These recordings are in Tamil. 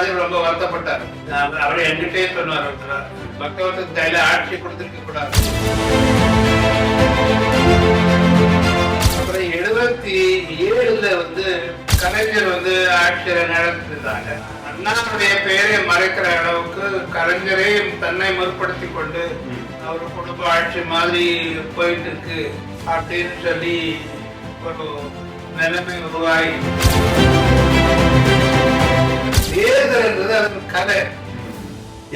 காமராஜர் ரொம்ப வருத்தப்பட்டார். அவரை என்கிட்டே சொன்னார், பக்தவத்துக்கு கையில ஆட்சி கொடுத்திருக்க கூடாது. அப்புறம் 77 கலைஞர் ஆட்சியை நடத்திருந்தாங்க. அண்ணாவுடைய பெயரை மறைக்கிற அளவுக்கு கலைஞரே தன்னை முற்படுத்தி கொண்டு அவர் குடும்ப ஆட்சி மாதிரி போயிட்டு இருக்கு அப்படின்னு சொல்லி ஒரு நிலைமை உருவாகி, தேர்தல் என்பது அது கலை.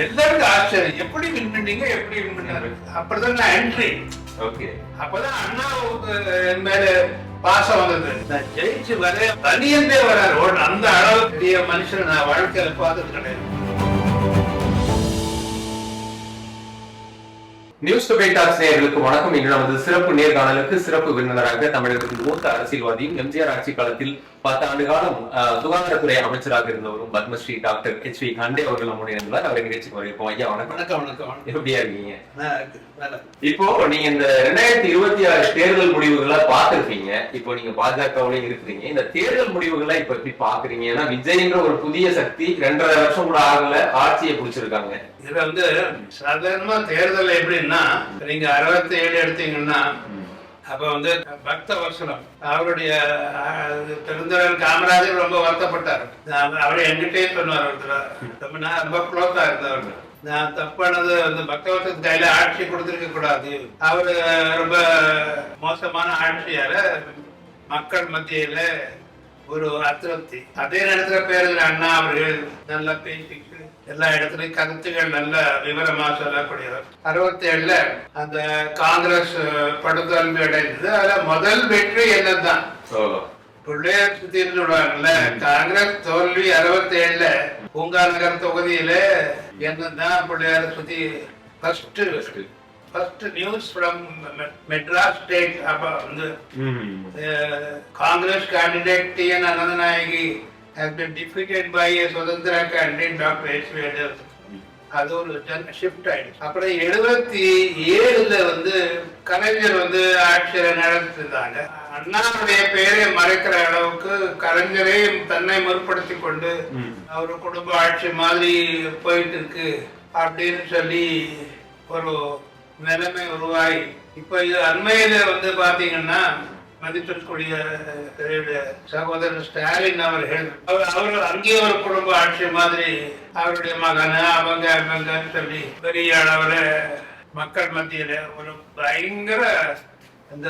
எல்லாருக்கும் ஆச்சரியம், எப்படி வின் பண்ணீங்க, எப்படி வின் பண்ணாரு. அப்படிதான் நான் என்ட்ரி. அப்பதான் அண்ணாவுக்கு என் மேல பாசம் வந்தது. நான் ஜெயிச்சு வர தனியந்தே வராரு. அந்த அளவுக்கு மனுஷன் நான் வாழ்க்கையில பார்த்தது கிடையாது. நியூஸ் டுடே டாக்ஸ் நேயர்களுக்கு வணக்கம். இன்று நமது சிறப்பு நேர்காணலுக்கு சிறப்பு விருந்தினராக தமிழகத்தின் மூத்த அரசியல்வாதியும் எம்ஜிஆர் ஆட்சி காலத்தில் 10 ஆண்டு காலம் சுகாதாரத்துறை அமைச்சராக இருந்தவரும் பத்மஸ்ரீ டாக்டர் H.V. கண்டே அவர்கள் நம்முடைய இருந்தார். அவரை நிகழ்ச்சிக்கு வரவேற்போம். ஐயா வணக்கம். வணக்கம். எப்படியா இருக்கீங்க? இப்போ நீங்க இந்த 2026 தேர்தல் முடிவுகளை பார்த்திருப்பீங்க. இப்போ நீங்க பாஜகவுலயும் இருக்கிறீங்க. இந்த தேர்தல் முடிவுகளை இப்ப எப்படி பாக்குறீங்க? ஏன்னா விஜய்ன்ற ஒரு புதிய சக்தி 2.5 வருஷம் கூட ஆகல ஆட்சியை பிடிச்சிருக்காங்க. இது சாதாரணமா தேர்தல் எப்படின்னா, நீங்க 67 எடுத்தீங்கன்னா அப்ப பக்த வசனம் அவருடைய பெருந்தலைவர் காமராஜர் ரொம்ப வருத்தப்பட்டார். அவரை என்கிட்டே சொன்னார், நான் ரொம்ப க்ளோஸா இருந்தவர். நான் தப்பானது பக்தவத்துக்கு கையில ஆட்சி கொடுத்திருக்க கூடாது. அவரு ரொம்ப மோசமான ஆட்சியால மக்கள் மத்தியில ஒரு அதிருப்தி. அதே நேரத்துல பேருல அண்ணா அவர்கள் நல்லா பேசிட்டு எல்லா இடத்துலயும் கருத்துக்கள் நல்ல விவரமா சொல்லக்கூடியவர். 67 அந்த காங்கிரஸ் படுதோல்வி அடைந்தது. அதுல முதல் வெற்றி என்னதான் பிள்ளையார் சுத்தி சொல்லுவாங்கல்ல, காங்கிரஸ் தோல்வி 67 பூங்கா நகர் தொகுதியில என்னதான் பிள்ளையார் சுத்தி first news from Madras state. அப்ப Congress candidate T.N. Ananthanayaki has been defeated by a Swatantra candidate Dr. H.V. அது ஒரு ஷிஃப்ட் ஆயிடுச்சு. அப்புறம் 77 கலைஞர் ஆட்சியை நடத்திருந்தாங்க. அண்ணாவுடைய பெயரை மறைக்கிற அளவுக்கு கலைஞரே தன்னை முற்படுத்தி கொண்டு அவரு குடும்ப ஆட்சி மாதிரி போயிட்டு இருக்கு அப்படின்னு சொல்லி ஒரு நிலைமை உருவாகி, இப்ப இது அண்மையில பாத்தீங்கன்னா மதிப்பிற்குரிய சகோதரர் ஸ்டாலின் அவர்கள் அங்கேயே ஒரு குடும்ப ஆட்சி மாதிரி அவருடைய மகன் அவங்க சொல்லி பெரிய அளவுல மக்கள் மத்தியில ஒரு பயங்கர இந்த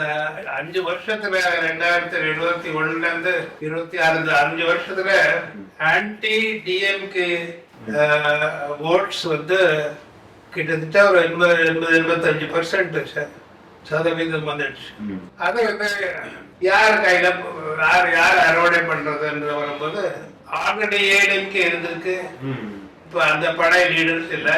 5 வருஷத்துல 2021 இருந்து 26 5 வருஷத்துல ஆன்டி டிஎம்கே ஓட்ஸ் கிட்டத்தட்ட ஒரு 80-85% சதவீதம் வந்துடுச்சு. அது யார் கையில யார் அறுவடை பண்றதுன்ற வரும்போது ஆல்ரெடி ஏடிஎம்கே இருந்திருக்கு. இப்ப அந்த படை லீடர்ஸ் இல்ல,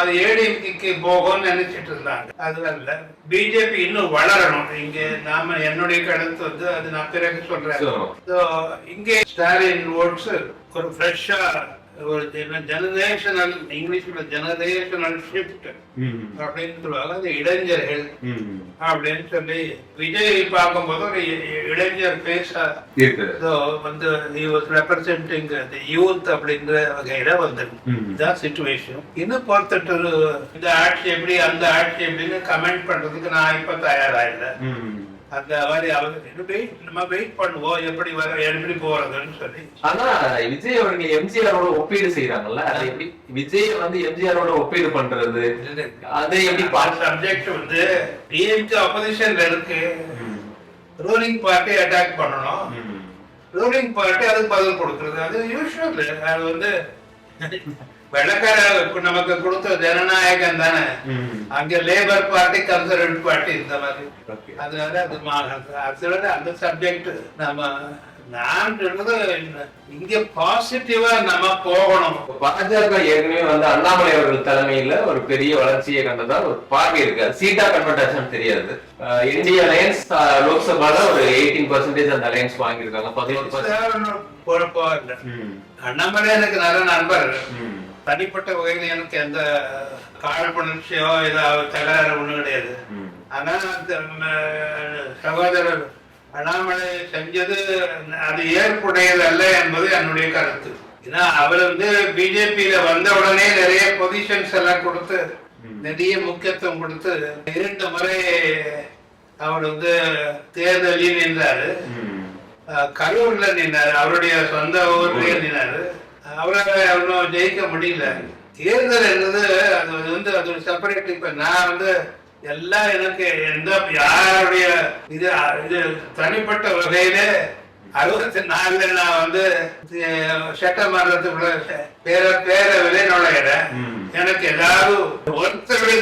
அது ஏடிஎம்கே போகும்னு நினைச்சிட்டு இருந்தாங்க. அது அல்ல, பிஜேபி இன்னும் வளரணும். இங்க நாம என்னுடைய கருத்து அது நான் பிறகு சொல்றேன். இங்கே ஸ்டாலின் ஓட்ஸ் ஒரு ஃப்ரெஷ்ஷா ஒரு ஜெனரேஷனல், இங்கிலீஷ்ல ஜெனரேஷனல் ஷிஃப்ட் அப்படின்னு சொல்லுவாங்க. அது இளைஞர்கள் அப்படின்னு சொல்லி விஜய் பார்க்கும்போது ஒரு இளைஞர் பேசா ரெப்ரசென்டிங் யூத் அப்படிங்கிற வகையில இதான் சிச்சுவேஷன். இன்னும் பொறுத்துட்டு இந்த ஆட்சி எப்படி அந்த ஆட்சி எப்படின்னு கமெண்ட் பண்றதுக்கு நான் இப்ப தயாரா இல்லை. அந்த மாதிரி நம்ம வெயிட் பண்ணுவோம் எப்படி போறதுன்னு சொல்லி. ஆனா விஜய் அவர்கள் எம்ஜிஆரோட ஒப்பீடு செய்யறாங்கல்ல, அது எப்படி விஜய் எம்ஜிஆரோட ஒப்பீடு பண்றது? அதை எப்படி சப்ஜெக்ட் டிஎம்கே ஆப்போசிஷன்ல இருக்கு, ரூலிங் பார்ட்டி அட்டாக் பண்ணணும், ரூலிங் பார்ட்டி அதுக்கு பதில் கொடுக்கறது. அது யூஸ்வல். அது வெள்ளக்கார நமக்கு கொடுத்த ஜனநாயகம் தானே. அங்க லேபர் பார்ட்டி, கன்சர்வேட்டிவ் பார்ட்டி இந்த மாதிரி. அதனால அது அந்த சப்ஜெக்ட் நான் சொல்றது இங்க பாசிட்டிவா நம்ம போகணும். பாஜக ஏற்கனவே அண்ணாமலை அவர்கள் தலைமையில ஒரு பெரிய வளர்ச்சியை கண்டதா ஒரு பார்வை இருக்கு. சீட்டா கன்வெர்டேஷன் தெரியாது. இந்திய அலையன்ஸ் லோக்சபால ஒரு 18% அந்த அலையன்ஸ் வாங்கியிருக்காங்க. 11% பொறுப்பா இல்ல. அண்ணாமலை எனக்கு நல்ல நண்பர். தனிப்பட்ட வகையில் எனக்கு எந்த காழ்ப்புணர்ச்சியோ ஏதாவது தகராறு ஒண்ணும் கிடையாது. ஆனா சகோதரர் அண்ணாமலை செஞ்சது அது ஏற்புடையது அல்ல என்பது என்னுடைய கருத்து. ஏன்னா அவர் வந்து பிஜேபியில வந்த உடனே நிறைய பொசிஷன்ஸ் எல்லாம் கொடுத்து நிறைய முக்கியத்துவம் கொடுத்து 2 முறை அவர் வந்து தேர்தலில் நின்றாரு. கரூர்ல நின்றாரு, அவருடைய சொந்த ஊர்லயே நின்றாரு. அவரால் அவனும் ஜெயிக்க முடியல. தேர்தல் என்றது அது வந்து அது ஒரு செப்பரேட். இப்ப நான் வந்து எல்லாம் எனக்கு எந்த யாருடைய இது இது தனிப்பட்ட வகையில 64 நான் வந்து சட்ட மாற்றத்துக்குள்ள பேர விலை நுழையிறேன். எனக்கு ஏதாவது ஒருத்தருடைய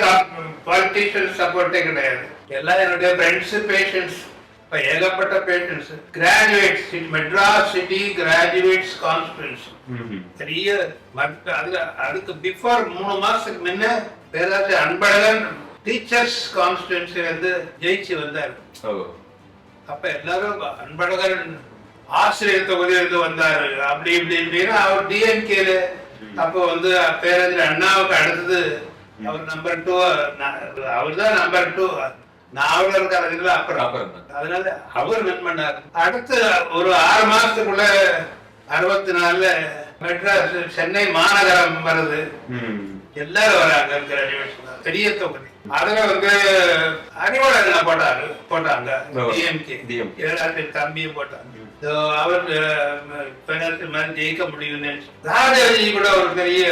பாலிட்டிஷியன் சப்போர்ட்டே கிடையாது. எல்லாம் என்னுடைய ஃப்ரெண்ட்ஸ், பேஷன்ஸ். இப்ப ஏகப்பட்ட patience, graduates, Madras city graduates constituency பெரிய. அதுக்கு பிஃபோர் 3 மாசத்துக்கு முன்ன பேராசிரியர் அன்பழகன் டீச்சர்ஸ் கான்ஸ்டியூன்சி வந்து ஜெயிச்சு வந்தார். அப்ப எல்லாரும் அன்பழகன் ஆசிரியர் தொகுதியிலிருந்து வந்தாரு அப்படி இப்படின்னு. அவர் டிஎம்கேல அப்போ வந்து பேரறிஞர் அண்ணாவுக்கு அடுத்தது அவர் நம்பர் 2, அவர் தான் நம்பர் 2. நாவலர் இருக்காரு அப்புறம். அதனால அவர் வின் பண்ணார். அடுத்து ஒரு 6 மாசத்துக்குள்ள 64ல மெட்ராஸ் சென்னை மாநகரம் வருது. எல்லாரும் வராங்க, பெரிய தொகுதி. அதுல வந்து அறிவாளர் போட்டாங்க டிஎம்கே தம்பியும் போட்டாங்க. அவர் மாதிரி ஜெயிக்க முடியும்னு ராஜாஜி கூட ஒரு பெரிய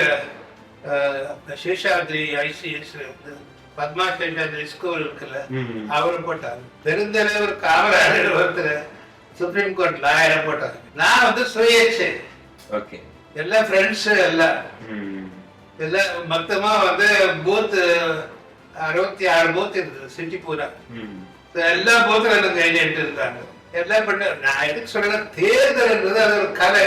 சேஷாத்ரி ஐசிஎஸ் பத்மா சேஷாத்ரி ஸ்கூல் இருக்குல்ல, அவரும் போட்டாங்க. பெருந்தலைவர் காமராஜர் ஒருத்தர் சுப்ரீம் கோர்ட் லாயரை போட்டாங்க. நான் வந்து சுயேட்சை, எல்லாம் ஃப்ரெண்ட்ஸ், எல்லாம் மொத்தமா வந்து பூத் 66 பூத் இருக்குது சிட்டி பூரா. எல்லா பூத்துல எனக்கு ஏஜென்ட் இருக்காங்க. எல்லாம் பண்ண நான் எதுக்கு சொல்றேன், தேர்தல்ன்றது அது ஒரு கலை.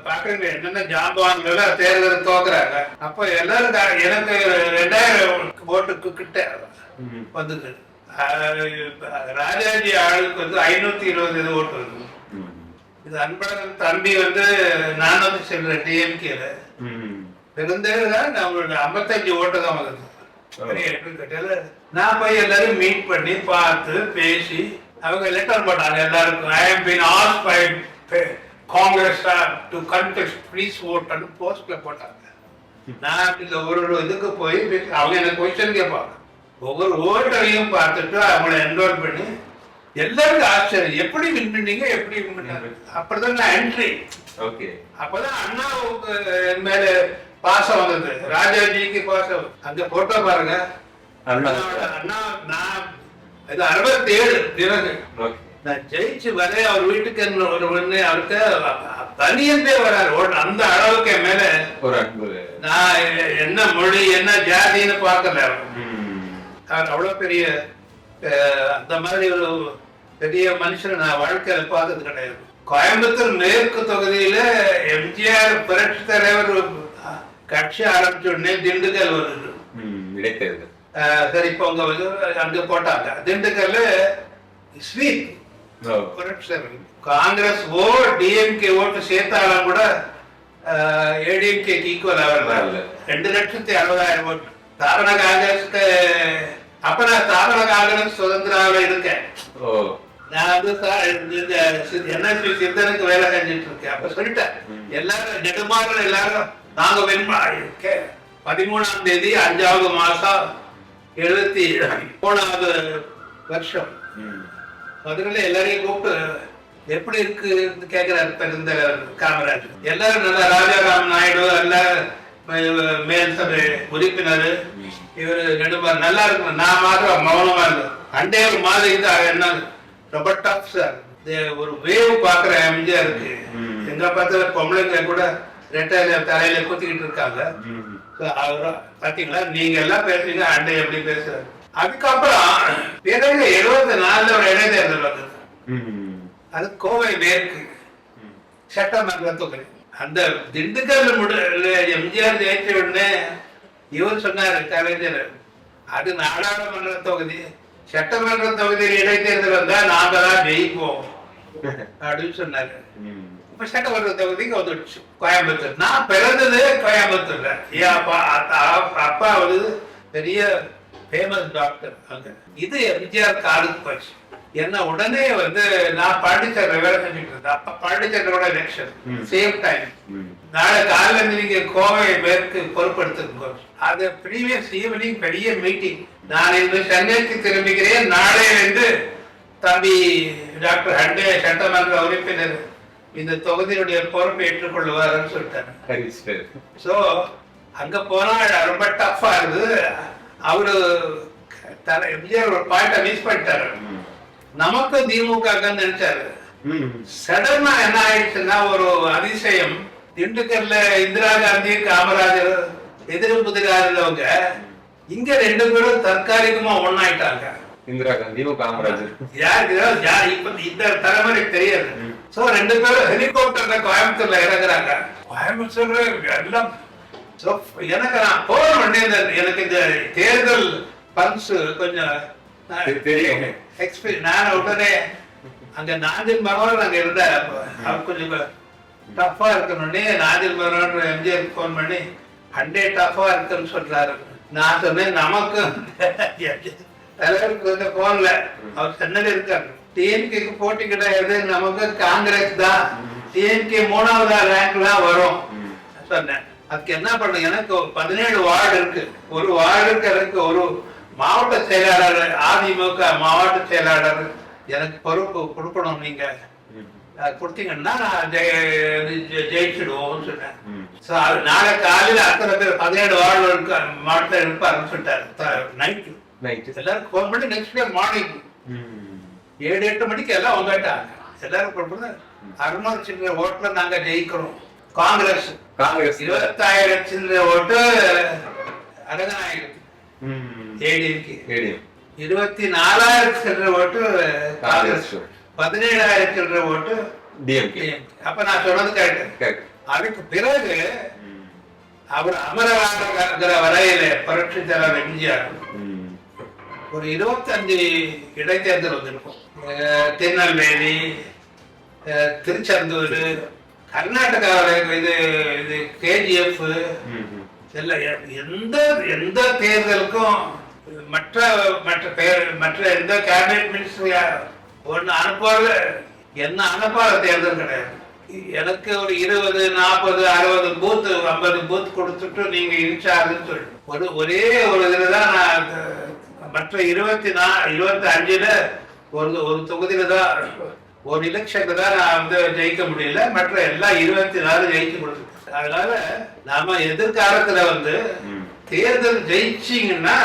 பாக்குறீங்க என்னென்ன ஜாம்பவான்கள் தேர்தல் தோக்குறாங்க. அப்ப எல்லாரும் எனக்கு 2000 ஓட்டுக்கு கிட்ட வந்தது. ராஜாஜி ஆளுக்கு வந்து 520 ஓட்டு வருது. இது அன்பழகன் தம்பி வந்து 400 செல்ற டிஎம்கேல பெருந்தேதான் நம்மளோட 55 ஓட்டு தான் வருது. நான் போய் எல்லாரும் மீட் பண்ணி பார்த்து பேசி அவங்க லெட்டர் போட்டாங்க எல்லாருக்கும். I have been asked by Congress to contest, please vote ன்னு போஸ்ட்ல போட்டாங்க. நான் இந்த ஒரு இதுக்கு போய் அவங்க எனக்கு கொஸ்டின் கேட்பாங்க. ஒவ்வொரு ஓட்டரையும் பார்த்துட்டு அவங்கள என்ரோல் பண்ணி எல்லாருக்கும் ஆச்சரியம், எப்படி வின் பண்ணீங்க, எப்படி வின் பண்ணாங்க. அப்படிதான் நான் என்ட்ரி. அப்பதான் அண்ணாவுக்கு மேல பாசம் வந்தது, ராஜாஜிக்கு பாசம். அந்த போட்டோ பாருங்க, அண்ணா. நான் இது 67 பிறகு நான் ஜெயிச்சு வர அவர் வீட்டுக்கு அவருக்கு தனியந்தே வராரு. அந்த அளவுக்கு என் மேல ஒரு அன்பு. நான் என்ன மொழி என்ன ஜாதின்னு பார்க்கல. அவர் அவ்வளவு பெரிய அந்த மாதிரி ஒரு பெரிய மனுஷன் நான் வாழ்க்கையில பார்த்தது கிடையாது. கோயம்புத்தூர் மேற்கு தொகுதியில எம்ஜிஆர் புரட்சி தலைவர் கட்சி ஆரம்பிச்ச உடனே திண்டுக்கல் வருது இடைத்தேர்தல். சரி, இப்போ அங்க போட்டாங்க திண்டுக்கல்ல ஸ்வீப் காங்கிரஸ் டிஎம்கே ஓட்டு சேர்த்தாலும் கூட ஏடிஎம்கே ஈக்குவல் ஆகல. 2,60,000 ஓட்டு. தாரண காங்கிரஸ்க்கு அப்ப நான் தாரண காங்கிரஸ் சுதந்திராவில இருக்கேன். நான் வந்து என்எஸ்பி சிந்தனுக்கு வேலை செஞ்சுட்டு இருக்கேன். அப்ப சொல்லிட்டேன் எல்லாரும் நெடுமாறல் எல்லாரும் நாங்க 13ஆம் தேதி 5வது மாசம் 73வது வருஷம் மதுரையில எல்லாரையும் கூப்பிட்டு எப்படி இருக்கு கேட்கிறாரு பெருந்தலைவர் காமராஜர். எல்லாரும் நல்லா ராஜாராம் நாயுடு எல்லாரும் மேல்சபை உறுப்பினர் இவரு நெடுமாறு நல்லா இருக்கு. நான் மாத்திரம் மௌனமா இருந்தேன். அண்டே ஒரு மாதிரி என்ன ரொம்ப டஃப் சார். ஒரு வேவ் பாக்குற எம்ஜிஆர் இருக்கு. எங்க பார்த்த பொம்பளைங்க கூட ரெட்டையில தலையில குத்திக்கிட்டு இருக்காங்க. பாத்தீங்களா, நீங்க எல்லாம் பேசுறீங்க, அண்டை எப்படி பேசுறாரு. அதுக்கப்புறம் பிறகு 74 ஒரு இடைத்தேர்தல் வந்தது. அது கோவை மேற்கு சட்டமன்ற தொகுதி. அந்த திண்டுக்கல் எம்ஜிஆர் ஜெயிச்ச உடனே இவர் சொன்னாரு கலைஞர், அது நாடாளுமன்ற தொகுதி, சட்டமன்ற தொகுதியில் இடைத்தேர்தல் வந்தா நாங்க தான் ஜெயிப்போம் அப்படின்னு சொன்னாரு. இப்ப சட்டமன்ற தொகுதிக்கு வந்துடுச்சு கோயம்புத்தூர். நான் பிறந்தது கோயம்புத்தூர்ல. அப்பா வந்து பெரிய ஃபேமஸ் டாக்டர் அங்க. இது எம்ஜிஆர் காலுக்கு போச்சு. என்ன உடனே வந்து நான் பாண்டிச்சேரியில் வேலை செஞ்சுட்டு இருந்தேன். அப்ப பாண்டிச்சேரியோட எலெக்ஷன் சேம் டைம். நாளை காலையில இருந்து நீங்க கோவை மேற்கு பொறுப்படுத்துங்க. அது ப்ரீவியஸ் ஈவினிங் பெரிய மீட்டிங். நான் இன்று சென்னைக்கு திரும்புகிறேன், நாளையிலிருந்து தம்பி டாக்டர் ஹண்டே சட்டமன்ற உறுப்பினர் இந்த தொகுதியுடைய பொறுப்பை ஏற்றுக்கொள்வார்னு சொல்லிட்டாரு. ஸோ அங்க போனா ரொம்ப டஃபா இருந்தது. அவரு எம்ஜிஆர் ஒரு பாயிண்ட மிஸ் பண்ணிட்டாரு. நமக்கு திமுக நினைச்சாரு. சடனா என்ன ஆயிடுச்சுன்னா ஒரு அதிசயம். திண்டுக்கல்ல இந்திரா காந்தி காமராஜர் எதிரும் புதிராதவங்க இங்க 2 பேரும் தற்காலிகமா ஒன்னாயிட்டாங்க. இந்திரா காந்தியும் காமராஜர் யாருக்கு இப்ப இந்த தலைமுறைக்கு தெரியாது. சோ 2 பேரும் ஹெலிகாப்டர்ல கோயம்புத்தூர்ல இறங்குறாங்க. கோயம்புத்தூர்ல எல்லாம் எனக்கு நான் போன உடனே எனக்கு இந்த தேர்தல் பல்ஸ் கொஞ்சம் நான் உடனே அங்க நாஞ்சில் மனோகர் அங்க இருந்த அவர் கொஞ்சம் டஃபா இருக்கணும்னே நாஞ்சில் மனோகர் எம்ஜிஆர் போன் பண்ணி ஹண்டே டஃபா இருக்குன்னு சொல்றாரு. நான் சொன்னேன் நமக்கு தலைவருக்கு வந்து போன்ல அவர் சென்னையில இருக்காரு. டிஎம்கே போட்டி கிடையாது, நமக்கு காங்கிரஸ் தான். டிஎம்கே 3வது ரேங்க் தான் வரும் சொன்னேன். அதுக்கு என்ன பண்ண, எனக்கு 17 வார்டு இருக்கு. ஒரு வார்டுக்கு எனக்கு ஒரு மாவட்ட செயலாளர், அதிமுக மாவட்ட செயலாளர் எனக்கு பொறுப்பு கொடுக்கணும். நீங்க கொடுத்தீங்கன்னா நான் ஜெயிச்சிடுவோம்னு சொன்னேன். நாளை காலையில அத்தனை பேர் 17 வார்டு இருக்கு மாவட்ட இருப்பாருன்னு சொல்லிட்டாரு. நைட்டு எல்லாரும் போன் பண்ணி நெக்ஸ்ட் டே மார்னிங் 7-8 மணிக்கு எல்லாம் வந்துட்டாங்க. எல்லாரும் கொடுப்பது 600 சில்லற ஓட்டுல நாங்க ஜெயிக்கிறோம். காங்கிரஸ் 20,000 சில்லற ஓட்டு அரங்கநாயகத்துக்கு, ஏடிஎம்கே 24,000 சில்லற ஓட்டு காங்கிரஸ், 17,000 சில்லற ஓட்டு டிஎம்கே. அப்ப நான் சொன்னது கரெக்ட். அதுக்கு பிறகு அவர் அமரவாங்கிற வரையில புரட்சி தலைவர் எம்ஜிஆர் ஒரு 25 இடைத்தேர்தல் வந்திருக்கும். திருநெல்வேலி, திருச்செந்தூர், கர்நாடகாவில் இது கேஜிஎஃப், எந்த தேர்தலுக்கும் மற்ற எந்த கேபினெட் மினிஸ்டர் ஒன்னு அனுப்பாத என்ன அனுப்பாத தேர்தல் கிடையாது. எனக்கு ஒரு 20, 40, 60 பூத் 50 பூத் கொடுத்துட்டு நீங்க இன்சார்ஜ்னு சொல்லி ஒரே ஒரு இதுலதான் நான் மற்ற 25ல ஒரு தொகுதியில தான் ஒரு எலெக்ஷன்ல தான் நான் வந்து ஜெயிக்க முடியல. மற்ற எல்லா 24 ஜெயிச்சு கொடுத்துருக்கேன். அதனால நாம எதிர்காலத்துல வந்து தேர்தல் ஜெயிச்சீங்கன்னா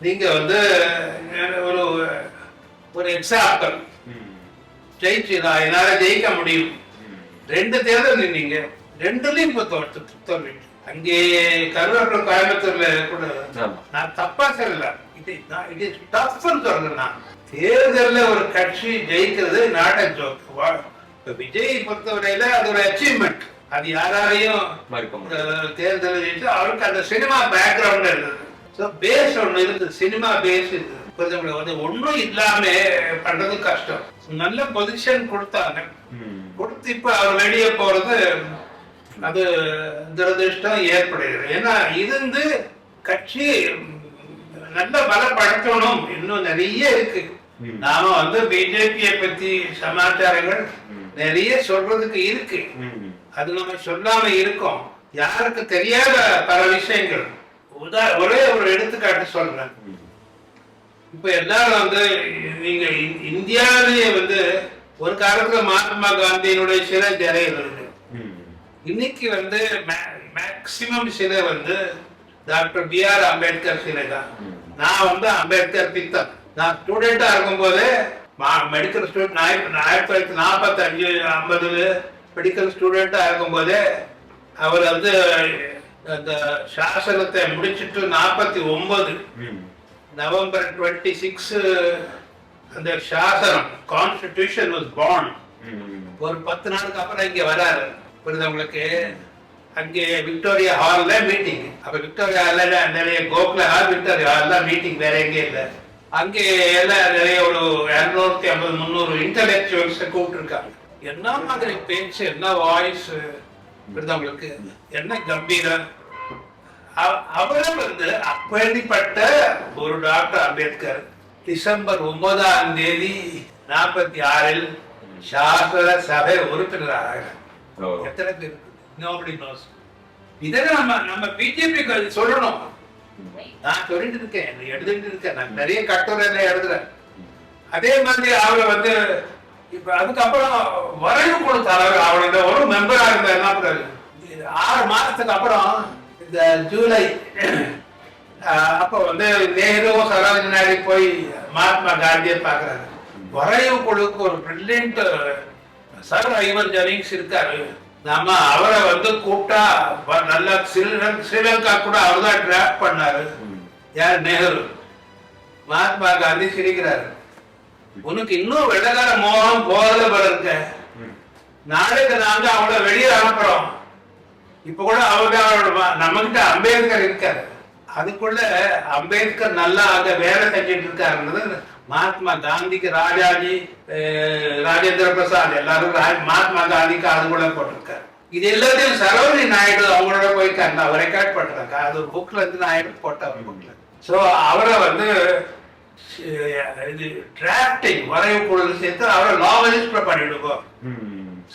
நீங்க வந்து ஒரு எக்ஸாம்பிள் ஜெயிச்சு என்னால ஜெயிக்க முடியும். 2 தேர்தல் நின்னீங்க, 2லயும் இப்ப தோல்வி. அங்கே கருவேப்பிலை கோயம்புத்தூர்ல கூட நான் தப்பா சொல்லல, இட் இஸ் டஃப்னு சொல்றேன். நான் தேர்தல்ல ஒரு கட்சி ஜெயிக்கிறது நாட் அ ஜோக். விஜய் பொறுத்தவரையில அது ஒரு அச்சீவ்மெண்ட். அது யாராலையும் தேர்தல் ஜெயிச்சு அவருக்கு அந்த சினிமா பேக்ரவுண்ட் இருந்தது. பேஸ் ஒண்ணு இருந்து சினிமா பேஸ் வந்து ஒன்றும் இல்லாம பண்றது கஷ்டம். நல்ல பொசிஷன் கொடுத்தாங்க, கொடுத்து இப்ப அவர் வெளியே போறது அது துரதிருஷ்டம் ஏற்படுகிறது. ஏன்னா இருந்து கட்சி நல்ல பலப்படுத்தணும், இன்னும் நிறைய இருக்கு. நாம வந்து பிஜேபியை பத்தி சமாச்சாரங்கள் நிறைய சொல்றதுக்கு இருக்கு, அது நம்ம சொல்லாம இருக்கோம். யாருக்கு தெரியாத பல விஷயங்கள். ஒரே ஒரு எடுத்துக்காட்டு சொல்றேன். இப்ப எல்லாரும் வந்து நீங்க இந்தியாவிலேயே வந்து ஒரு காலத்துல மகாத்மா காந்தியினுடைய சிலை ஜெரையில் இருக்கு. இன்னைக்கு வந்து மேக்சிமம் சிலை வந்து டாக்டர் BR அம்பேத்கர் சிலை தான். நான் வந்து அம்பேத்கர் பித்தம். நான் ஸ்டூடெண்டா இருக்கும் போதே மெடிக்கல் ஸ்டூடெண்ட் 1945-50 மெடிக்கல் ஸ்டூடெண்டா இருக்கும் போதே அவர் வந்து அந்த சாசனத்தை முடிச்சுட்டு 49 நவம்பர் 26 அந்த சாசனம் கான்ஸ்டிடியூஷன் வாஸ் பார்ன். ஒரு 10 நாளுக்கு அப்புறம் இங்க வராரு. புரியுது உங்களுக்கு? அங்கே விக்டோரியா ஹால்ல மீட்டிங். அப்ப விக்டோரியா ஹால்ல நிறைய கோகுல ஹால், விக்டோரியா ஹால்ல மீட்டிங், வேற எங்கே இல்லை. அங்கே எல்லாம் நிறைய ஒரு 250-300 இன்டலெக்சுவல்ஸ் கூப்பிட்டு இருக்காங்க. என்ன மாதிரி பேச்சு, என்ன வாய்ஸ், உங்களுக்கு என்ன கம்பீரம். அவரும் வந்து அப்படிப்பட்ட ஒரு டாக்டர் அம்பேத்கர் டிசம்பர் 9ஆம் தேதி 46 சாசன சபை உறுப்பினராக ஓ. எத்தனை பேர் நோபடி நோஸ். இதெல்லாம் நம்ம பிஜேபி சொல்லணும். நான் சொல்லிட்டு இருக்கேன், எழுதிட்டு இருக்கேன், நான் நிறைய கட்டுரை எழுதுறேன். அதே மாதிரி அவரை வந்து இப்ப அதுக்கப்புறம் வரைவு குழு தலைவர் அவரோட ஒரு மெம்பரா இருந்த என்ன பண்ணாரு, 6 மாசத்துக்கு அப்புறம் இந்த ஜூலை அப்ப வந்து நேரு சரோஜினி நாயுடு போய் மகாத்மா காந்தியை பாக்குறாரு. வரைவு குழுக்கு ஒரு பிரில்லியன்ட் சர் ஐவர் ஜெனிங்ஸ் இருக்காரு. நாம அவரை வந்து கூப்பிட்டா நல்லா ஸ்ரீலங்கா கூட அவர் தான் டிராப்ட் பண்ணாரு. யார்? நேரு. மகாத்மா காந்தி சிரிக்கிறாரு, உனக்கு இன்னும் வெள்ளக்கார மோகம் போகல போல இருக்க, நாளைக்கு நாங்க அவங்கள வெளியே அனுப்புறோம். இப்ப கூட அவங்க நம்ம கிட்ட அம்பேத்கர் இருக்காரு, அதுக்குள்ள அம்பேத்கர் நல்லா அங்க வேலை செஞ்சுட்டு இருக்காருன்றது மகாத்மா காந்திக்கு ராஜாஜி ராஜேந்திர பிரசாத் எல்லாரும் மகாத்மா காந்திக்கு அது கூட போட்டிருக்காரு. இது எல்லாத்தையும் சரோஜினி நாயுடு அவங்களோட போயிருக்காரு, நான் ரெக்கார்ட் பண்றேன். அது புக்ல இருந்து நாயுடு போட்டவர் புக்ல. சோ அவரை வந்து இது டிராப்டிங் வரைவு குழு சேர்த்து அவரை நாவலிஸ்ட் பண்ணிடுவோம்.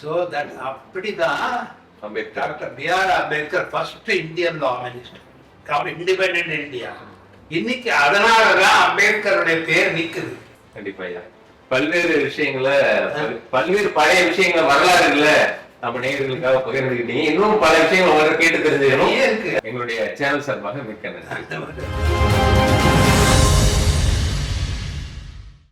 சோ தட் அப்படிதான் doctor B.R. Ambedkar first Indian novelist independent India. இன்னைக்கு அதனாலதான் அம்பேத்கருடைய பேர் நிக்குது. கண்டிப்பா பல்வேறு விஷயங்களை, பல்வேறு பழைய விஷயங்களை, வரலாறுல நம்ம நேயர்களுக்காக பகிர்ந்துக்கிட்டீங்க. இன்னும் பல விஷயங்கள் கேட்டு தெரிஞ்சுக்கணும். எங்களுடைய சேனல் சார்பாக மிக்க நன்றி.